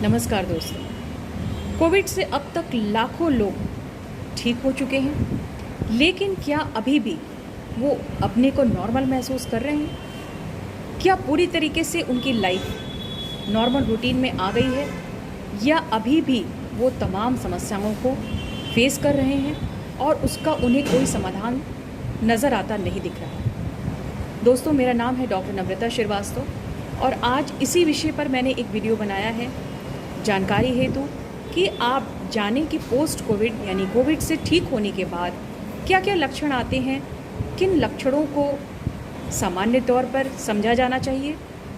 नमस्कार दोस्तों। कोविड से अब तक लाखों लोग ठीक हो चुके हैं, लेकिन क्या अभी भी वो अपने को नॉर्मल महसूस कर रहे हैं? क्या पूरी तरीके से उनकी लाइफ नॉर्मल रूटीन में आ गई है, या अभी भी वो तमाम समस्याओं को फेस कर रहे हैं और उसका उन्हें कोई समाधान नज़र आता नहीं दिख रहा है? दोस्तों, मेरा नाम है डॉक्टर नम्रता श्रीवास्तव और आज इसी विषय पर मैंने एक वीडियो बनाया है जानकारी हेतु कि आप जानें कि पोस्ट कोविड यानी कोविड से ठीक होने के बाद क्या क्या लक्षण आते हैं, किन लक्षणों को सामान्य तौर पर समझा जाना चाहिए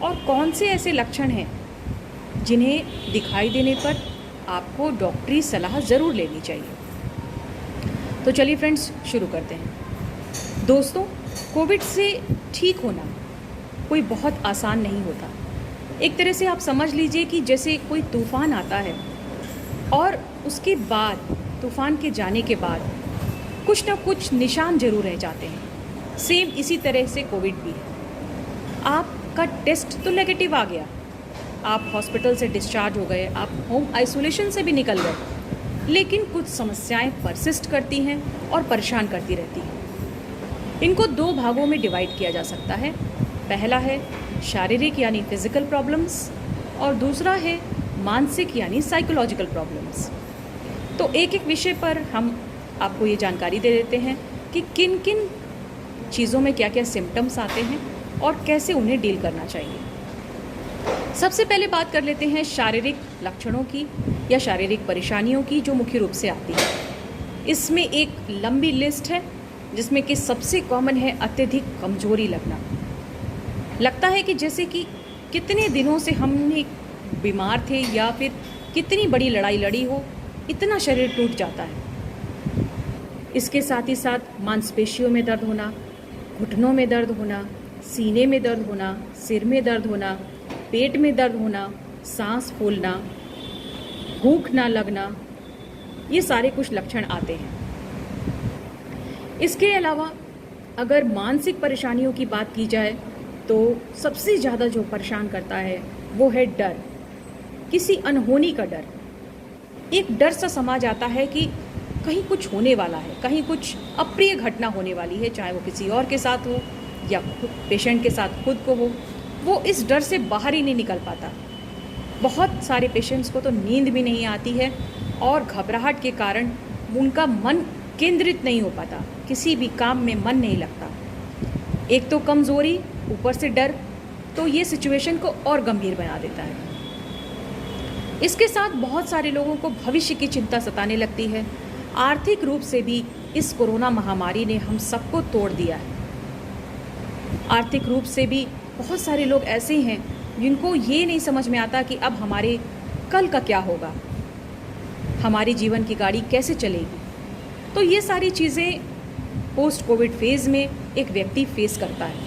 और कौन से ऐसे लक्षण हैं जिन्हें दिखाई देने पर आपको डॉक्टरी सलाह ज़रूर लेनी चाहिए। तो चलिए फ्रेंड्स, शुरू करते हैं। दोस्तों, कोविड से ठीक होना कोई बहुत आसान नहीं होता। एक तरह से आप समझ लीजिए कि जैसे कोई तूफ़ान आता है और उसके बाद तूफ़ान के जाने के बाद कुछ ना कुछ निशान ज़रूर रह जाते हैं। सेम इसी तरह से कोविड भी है। आपका टेस्ट तो नेगेटिव आ गया, आप हॉस्पिटल से डिस्चार्ज हो गए, आप होम आइसोलेशन से भी निकल गए, लेकिन कुछ समस्याएं परसिस्ट करती हैं और परेशान करती रहती हैं। इनको दो भागों में डिवाइड किया जा सकता है। पहला है शारीरिक यानी फिज़िकल प्रॉब्लम्स और दूसरा है मानसिक यानी साइकोलॉजिकल प्रॉब्लम्स। तो एक एक विषय पर हम आपको ये जानकारी दे देते हैं कि किन किन चीज़ों में क्या क्या सिम्टम्स आते हैं और कैसे उन्हें डील करना चाहिए। सबसे पहले बात कर लेते हैं शारीरिक लक्षणों की या शारीरिक परेशानियों की जो मुख्य रूप से आती है। इसमें एक लंबी लिस्ट है जिसमें कि सबसे कॉमन है अत्यधिक कमजोरी लगना। लगता है कि जैसे कि कितने दिनों से हमने बीमार थे या फिर कितनी बड़ी लड़ाई लड़ी हो, इतना शरीर टूट जाता है। इसके साथ ही साथ मांसपेशियों में दर्द होना, घुटनों में दर्द होना, सीने में दर्द होना, सिर में दर्द होना, पेट में दर्द होना, सांस फूलना, भूख ना लगना, ये सारे कुछ लक्षण आते हैं। इसके अलावा अगर मानसिक परेशानियों की बात की जाए तो सबसे ज़्यादा जो परेशान करता है वो है डर, किसी अनहोनी का डर। एक डर सा समा जाता है कि कहीं कुछ होने वाला है, कहीं कुछ अप्रिय घटना होने वाली है, चाहे वो किसी और के साथ हो या पेशेंट के साथ खुद को हो। वो इस डर से बाहर ही नहीं निकल पाता। बहुत सारे पेशेंट्स को तो नींद भी नहीं आती है और घबराहट के कारण उनका मन केंद्रित नहीं हो पाता, किसी भी काम में मन नहीं लगता। एक तो कमज़ोरी, ऊपर से डर, तो ये सिचुएशन को और गंभीर बना देता है। इसके साथ बहुत सारे लोगों को भविष्य की चिंता सताने लगती है। आर्थिक रूप से भी इस कोरोना महामारी ने हम सबको तोड़ दिया है। आर्थिक रूप से भी बहुत सारे लोग ऐसे हैं जिनको ये नहीं समझ में आता कि अब हमारे कल का क्या होगा, हमारी जीवन की गाड़ी कैसे चलेगी। तो ये सारी चीज़ें पोस्ट कोविड फेज़ में एक व्यक्ति फेस करता है।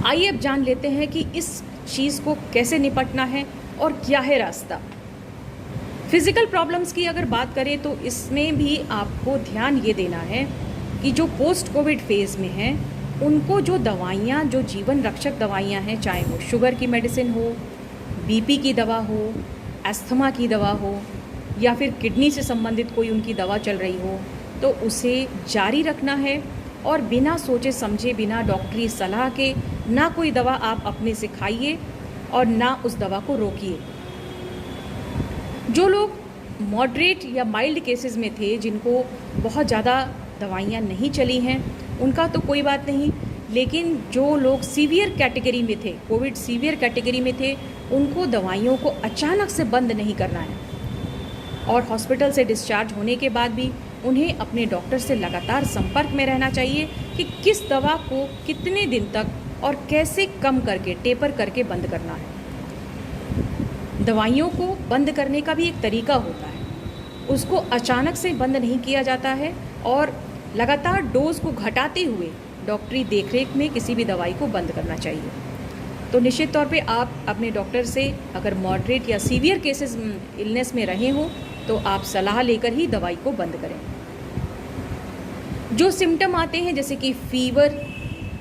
आइए अब जान लेते हैं कि इस चीज़ को कैसे निपटना है और क्या है रास्ता। फिज़िकल प्रॉब्लम्स की अगर बात करें तो इसमें भी आपको ध्यान ये देना है कि जो पोस्ट कोविड फेज़ में हैं उनको जो दवाइयाँ, जो जीवन रक्षक दवाइयाँ हैं, चाहे वो शुगर की मेडिसिन हो, बीपी की दवा हो, अस्थमा की दवा हो या फिर किडनी से संबंधित कोई उनकी दवा चल रही हो, तो उसे जारी रखना है और बिना सोचे समझे, बिना डॉक्टरी सलाह के ना कोई दवा आप अपने से खाइए और ना उस दवा को रोकिए। जो लोग मॉडरेट या माइल्ड केसेस में थे, जिनको बहुत ज़्यादा दवाइयाँ नहीं चली हैं, उनका तो कोई बात नहीं, लेकिन जो लोग सीवियर कैटेगरी में थे, कोविड सीवियर कैटेगरी में थे, उनको दवाइयों को अचानक से बंद नहीं करना है और हॉस्पिटल से डिस्चार्ज होने के बाद भी उन्हें अपने डॉक्टर से लगातार संपर्क में रहना चाहिए कि किस दवा को कितने दिन तक और कैसे कम करके, टेपर करके बंद करना है। दवाइयों को बंद करने का भी एक तरीका होता है, उसको अचानक से बंद नहीं किया जाता है और लगातार डोज को घटाते हुए डॉक्टरी देखरेख में किसी भी दवाई को बंद करना चाहिए। तो निश्चित तौर पे आप अपने डॉक्टर से अगर मॉडरेट या सीवियर केसेस इलनेस में रहे हो तो आप सलाह लेकर ही दवाई को बंद करें। जो सिम्टम आते हैं जैसे कि फीवर,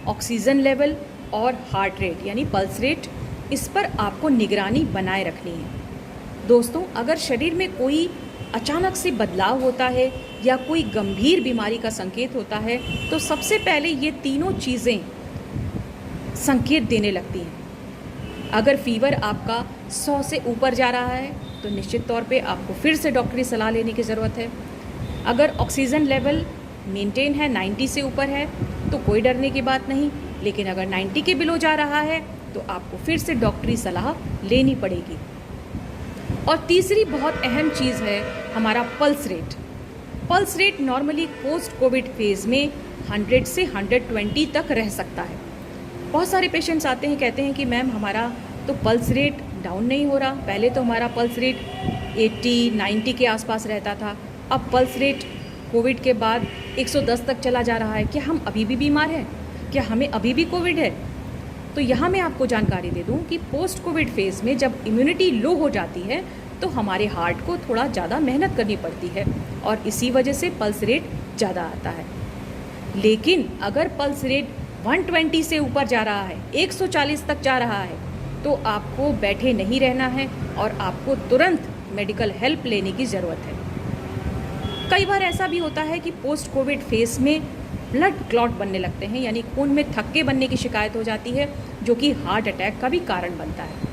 ऑक्सीजन लेवल और हार्ट रेट यानी पल्स रेट इस पर आपको निगरानी बनाए रखनी है। दोस्तों, अगर शरीर में कोई अचानक से बदलाव होता है या कोई गंभीर बीमारी का संकेत होता है तो सबसे पहले ये तीनों चीज़ें संकेत देने लगती हैं। अगर फीवर आपका 100 से ऊपर जा रहा है तो निश्चित तौर पे आपको फिर से डॉक्टरी सलाह लेने की ज़रूरत है। अगर ऑक्सीजन लेवल मेंटेन है, 90 से ऊपर है, तो कोई डरने की बात नहीं, लेकिन अगर 90 के बिलो जा रहा है तो आपको फिर से डॉक्टरी सलाह लेनी पड़ेगी। और तीसरी बहुत अहम चीज़ है हमारा pulse rate. Pulse rate normally post Covid phase में 100 से 120 तक रह सकता है। बहुत सारे पेशेंट्स आते हैं, कहते हैं कि मैम हमारा तो पल्स रेट डाउन नहीं हो रहा, पहले तो हमारा पल्स रेट 80-90 के आसपास रहता था, अब पल्स रेट कोविड के बाद 110 तक चला जा रहा है। क्या हम अभी भी बीमार हैं? क्या हमें अभी भी कोविड है? तो यहाँ मैं आपको जानकारी दे दूँ कि पोस्ट कोविड फेज़ में जब इम्यूनिटी लो हो जाती है तो हमारे हार्ट को थोड़ा ज़्यादा मेहनत करनी पड़ती है और इसी वजह से पल्स रेट ज़्यादा आता है। लेकिन अगर पल्स रेट 120 से ऊपर जा रहा है, 140 तक जा रहा है, तो आपको बैठे नहीं रहना है और आपको तुरंत मेडिकल हेल्प लेने की ज़रूरत है। कई बार ऐसा भी होता है कि पोस्ट कोविड फेज़ में ब्लड क्लॉट बनने लगते हैं, यानी खून में थक्के बनने की शिकायत हो जाती है, जो कि हार्ट अटैक का भी कारण बनता है।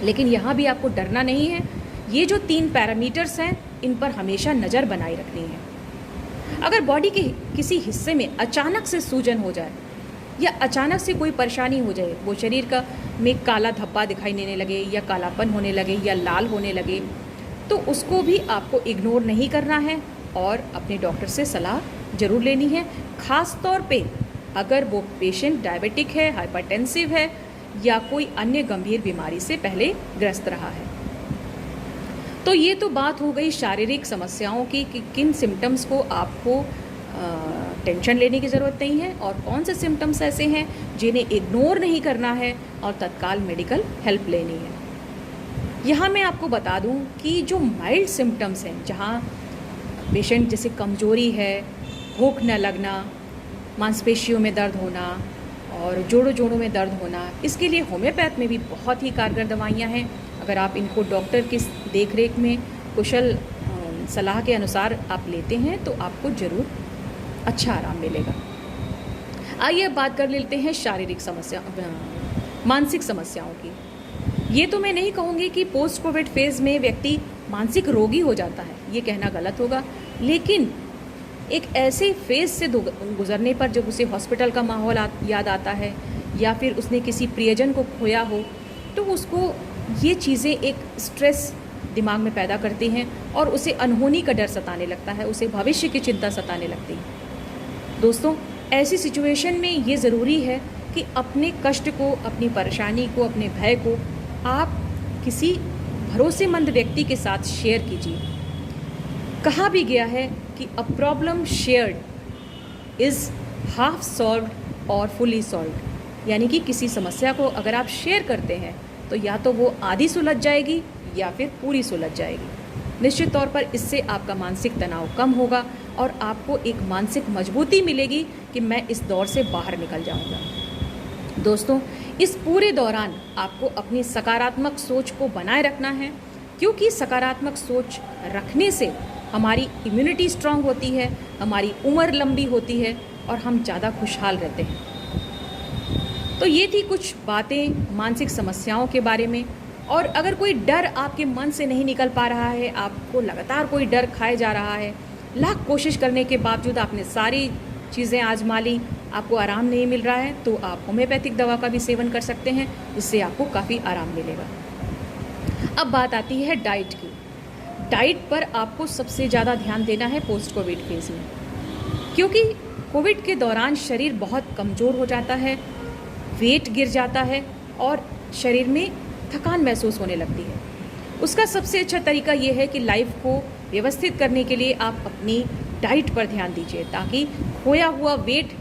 लेकिन यहाँ भी आपको डरना नहीं है। ये जो 3 पैरामीटर्स हैं, इन पर हमेशा नज़र बनाए रखनी है। अगर बॉडी के किसी हिस्से में अचानक से सूजन हो जाए या अचानक से कोई परेशानी हो जाए, वो शरीर का में काला धब्बा दिखाई देने लगे या कालापन होने लगे या लाल होने लगे, तो उसको भी आपको इग्नोर नहीं करना है और अपने डॉक्टर से सलाह ज़रूर लेनी है। ख़ास तौर पे अगर वो पेशेंट डायबिटिक है, हाइपरटेंसिव है या कोई अन्य गंभीर बीमारी से पहले ग्रस्त रहा है। तो ये तो बात हो गई शारीरिक समस्याओं की कि किन सिम्टम्स को आपको टेंशन लेने की ज़रूरत नहीं है और कौन से सिम्टम्स ऐसे हैं जिन्हें इग्नोर नहीं करना है और तत्काल मेडिकल हेल्प लेनी है। यहाँ मैं आपको बता दूँ कि जो माइल्ड सिम्टम्स हैं, जहाँ पेशेंट जैसे कमजोरी है, भूख न लगना, मांसपेशियों में दर्द होना और जोड़ों में दर्द होना, इसके लिए होम्योपैथ में भी बहुत ही कारगर दवाइयाँ हैं। अगर आप इनको डॉक्टर की देखरेख में कुशल सलाह के अनुसार आप लेते हैं तो आपको ज़रूर अच्छा आराम मिलेगा। आइए अब बात कर लेते हैं शारीरिक समस्या, मानसिक समस्याओं की। ये तो मैं नहीं कहूँगी कि पोस्ट कोविड फेज़ में व्यक्ति मानसिक रोगी हो जाता है, ये कहना गलत होगा, लेकिन एक ऐसे फेज़ से गुज़रने पर जब उसे हॉस्पिटल का माहौल याद आता है या फिर उसने किसी प्रियजन को खोया हो, तो उसको ये चीज़ें एक स्ट्रेस दिमाग में पैदा करती हैं और उसे अनहोनी का डर सताने लगता है, उसे भविष्य की चिंता सताने लगती है। दोस्तों, ऐसी सिचुएशन में ये ज़रूरी है कि अपने कष्ट को, अपनी परेशानी को, अपने भय को आप किसी भरोसेमंद व्यक्ति के साथ शेयर कीजिए। कहा भी गया है कि a problem shared is half solved और फुली सॉल्व्ड, यानी कि किसी समस्या को अगर आप शेयर करते हैं तो या तो वो आधी सुलझ जाएगी या फिर पूरी सुलझ जाएगी। निश्चित तौर पर इससे आपका मानसिक तनाव कम होगा और आपको एक मानसिक मजबूती मिलेगी कि मैं इस दौर से बाहर निकल जाऊंगा। दोस्तों, इस पूरे दौरान आपको अपनी सकारात्मक सोच को बनाए रखना है, क्योंकि सकारात्मक सोच रखने से हमारी इम्यूनिटी स्ट्रांग होती है, हमारी उम्र लंबी होती है और हम ज़्यादा खुशहाल रहते हैं। तो ये थी कुछ बातें मानसिक समस्याओं के बारे में। और अगर कोई डर आपके मन से नहीं निकल पा रहा है, आपको लगातार कोई डर खाए जा रहा है, लाख कोशिश करने के बावजूद आपने सारी चीज़ें आजमा ली, आपको आराम नहीं मिल रहा है, तो आप होम्योपैथिक दवा का भी सेवन कर सकते हैं, इससे आपको काफ़ी आराम मिलेगा। अब बात आती है डाइट की। डाइट पर आपको सबसे ज़्यादा ध्यान देना है पोस्ट कोविड फेज़ में, क्योंकि कोविड के दौरान शरीर बहुत कमज़ोर हो जाता है, वेट गिर जाता है और शरीर में थकान महसूस होने लगती है। उसका सबसे अच्छा तरीका ये है कि लाइफ को व्यवस्थित करने के लिए आप अपनी डाइट पर ध्यान दीजिए, ताकि खोया हुआ वेट,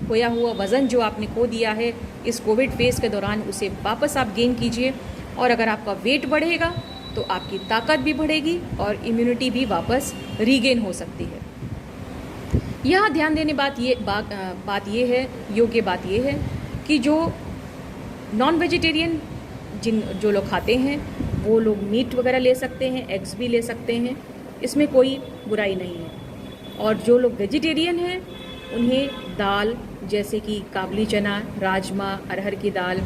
खोया हुआ वज़न जो आपने खो दिया है इस कोविड फेज़ के दौरान, उसे वापस आप गेन कीजिए। और अगर आपका वेट बढ़ेगा तो आपकी ताकत भी बढ़ेगी और इम्यूनिटी भी वापस रीगेन हो सकती है। यहाँ ध्यान देने बात ये है, योग्य बात ये है कि जो नॉन वेजिटेरियन जो लोग खाते हैं वो लोग मीट वगैरह ले सकते हैं, एग्स भी ले सकते हैं, इसमें कोई बुराई नहीं है। और जो लोग वेजिटेरियन हैं उन्हें दाल जैसे कि काबुली चना, राजमा, अरहर की दाल,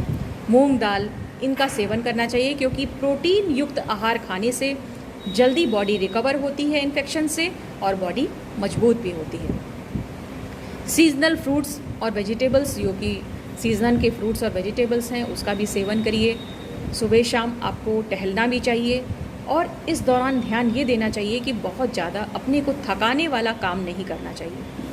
मूंग दाल, इनका सेवन करना चाहिए, क्योंकि प्रोटीन युक्त आहार खाने से जल्दी बॉडी रिकवर होती है इन्फेक्शन से और बॉडी मजबूत भी होती है। सीजनल फ्रूट्स और वेजिटेबल्स, जो कि सीजन के फ्रूट्स और वेजिटेबल्स हैं, उसका भी सेवन करिए। सुबह शाम आपको टहलना भी चाहिए और इस दौरान ध्यान ये देना चाहिए कि बहुत ज़्यादा अपने को थकाने वाला काम नहीं करना चाहिए।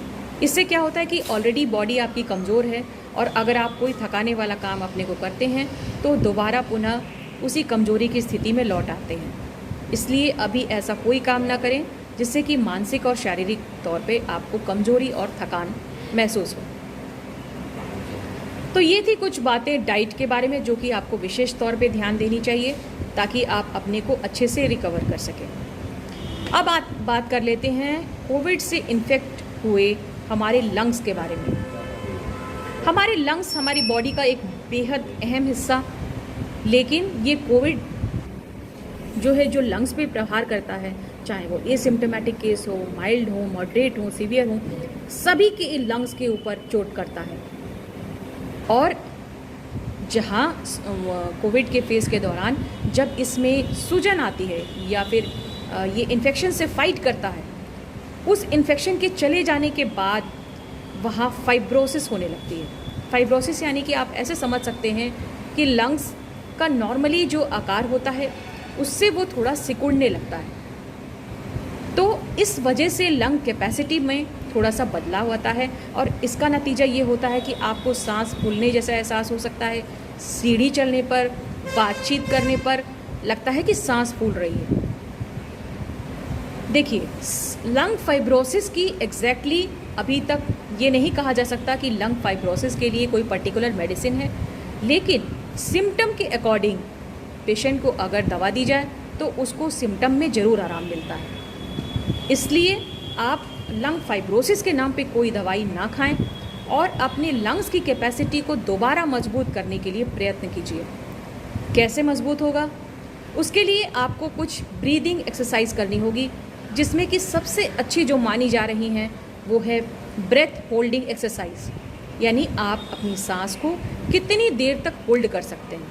इससे क्या होता है कि ऑलरेडी बॉडी आपकी कमज़ोर है और अगर आप कोई थकाने वाला काम अपने को करते हैं तो दोबारा पुनः उसी कमज़ोरी की स्थिति में लौट आते हैं। इसलिए अभी ऐसा कोई काम ना करें जिससे कि मानसिक और शारीरिक तौर पे आपको कमज़ोरी और थकान महसूस हो। तो ये थी कुछ बातें डाइट के बारे में जो कि आपको विशेष तौर पे ध्यान देनी चाहिए ताकि आप अपने को अच्छे से रिकवर कर सकें। अब बात कर लेते हैं कोविड से इन्फेक्ट हुए हमारे लंग्स के बारे में। हमारे लंग्स हमारी बॉडी का एक बेहद अहम हिस्सा, लेकिन ये कोविड जो है जो लंग्स पे प्रहार करता है, चाहे वो एसिम्प्टोमेटिक केस हो, माइल्ड हो, मॉडरेट हो, सीवियर हो, सभी के लंग्स के ऊपर चोट करता है। और जहाँ कोविड के फेज़ के दौरान जब इसमें सूजन आती है या फिर ये इन्फेक्शन से फाइट करता है, उस इन्फेक्शन के चले जाने के बाद वहाँ फाइब्रोसिस होने लगती है। फाइब्रोसिस यानी कि आप ऐसे समझ सकते हैं कि लंग्स का नॉर्मली जो आकार होता है उससे वो थोड़ा सिकुड़ने लगता है। तो इस वजह से लंग कैपेसिटी में थोड़ा सा बदलाव होता है और इसका नतीजा ये होता है कि आपको सांस फूलने जैसा एहसास हो सकता है। सीढ़ी चलने पर, बातचीत करने पर लगता है कि सांस फूल रही है। देखिए, लंग फाइब्रोसिस की एग्जैक्टली अभी तक ये नहीं कहा जा सकता कि लंग फाइब्रोसिस के लिए कोई पर्टिकुलर मेडिसिन है, लेकिन सिम्टम के अकॉर्डिंग पेशेंट को अगर दवा दी जाए तो उसको सिम्टम में ज़रूर आराम मिलता है। इसलिए आप लंग फाइब्रोसिस के नाम पे कोई दवाई ना खाएं और अपने लंग्स की कैपेसिटी को दोबारा मजबूत करने के लिए प्रयत्न कीजिए। कैसे मजबूत होगा? उसके लिए आपको कुछ ब्रीदिंग एक्सरसाइज करनी होगी, जिसमें कि सबसे अच्छी जो मानी जा रही हैं वो है ब्रेथ होल्डिंग एक्सरसाइज, यानी आप अपनी सांस को कितनी देर तक होल्ड कर सकते हैं।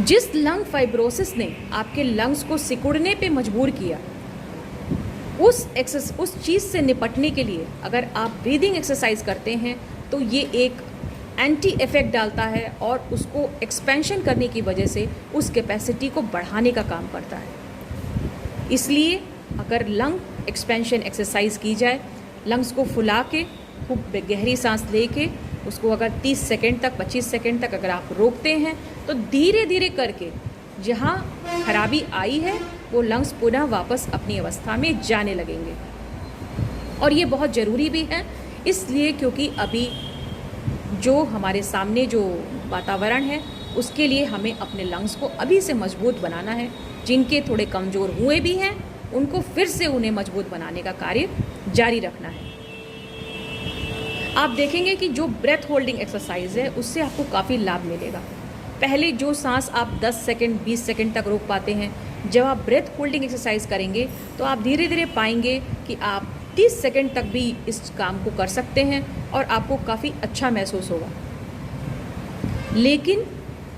जिस लंग फाइब्रोसिस ने आपके लंग्स को सिकुड़ने पे मजबूर किया, उस चीज़ से निपटने के लिए अगर आप ब्रीदिंग एक्सरसाइज करते हैं तो ये एक एंटी इफेक्ट डालता है और उसको एक्सपेंशन करने की वजह से उस कैपेसिटी को बढ़ाने का काम करता है। इसलिए अगर लंग एक्सपेंशन एक्सरसाइज की जाए, लंग्स को फुला के खूब गहरी सांस लेके उसको अगर 30 सेकंड तक, 25 सेकंड तक अगर आप रोकते हैं तो धीरे धीरे करके जहाँ खराबी आई है वो लंग्स पुनः वापस अपनी अवस्था में जाने लगेंगे। और ये बहुत ज़रूरी भी है इसलिए क्योंकि अभी जो हमारे सामने जो वातावरण है उसके लिए हमें अपने लंग्स को अभी से मजबूत बनाना है। जिनके थोड़े कमज़ोर हुए भी हैं उनको फिर से उन्हें मजबूत बनाने का कार्य जारी रखना है। आप देखेंगे कि जो ब्रेथ होल्डिंग एक्सरसाइज है उससे आपको काफ़ी लाभ मिलेगा। पहले जो सांस आप 10 सेकंड 20 सेकंड तक रोक पाते हैं, जब आप ब्रेथ होल्डिंग एक्सरसाइज करेंगे तो आप धीरे धीरे पाएंगे कि आप 30 सेकंड तक भी इस काम को कर सकते हैं और आपको काफ़ी अच्छा महसूस होगा। लेकिन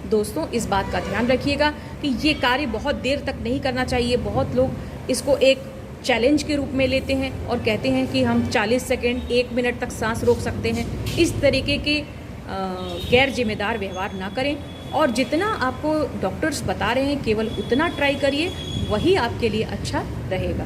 दोस्तों, इस बात का ध्यान रखिएगा कि ये कार्य बहुत देर तक नहीं करना चाहिए। बहुत लोग इसको एक चैलेंज के रूप में लेते हैं और कहते हैं कि हम 40 सेकंड 1 मिनट तक सांस रोक सकते हैं। इस तरीके के गैर जिम्मेदार व्यवहार ना करें और जितना आपको डॉक्टर्स बता रहे हैं केवल उतना ट्राई करिए, वही आपके लिए अच्छा रहेगा।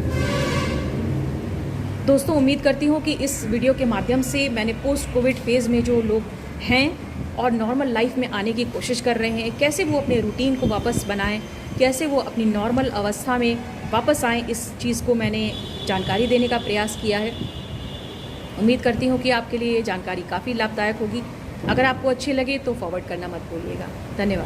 दोस्तों, उम्मीद करती हूँ कि इस वीडियो के माध्यम से मैंने पोस्ट कोविड फेज़ में जो लोग हैं और नॉर्मल लाइफ में आने की कोशिश कर रहे हैं, कैसे वो अपने रूटीन को वापस बनाएं, कैसे वो अपनी नॉर्मल अवस्था में वापस आएँ, इस चीज़ को मैंने जानकारी देने का प्रयास किया है। उम्मीद करती हूँ कि आपके लिए ये जानकारी काफ़ी लाभदायक होगी। अगर आपको अच्छी लगे तो फॉरवर्ड करना मत भूलिएगा। धन्यवाद।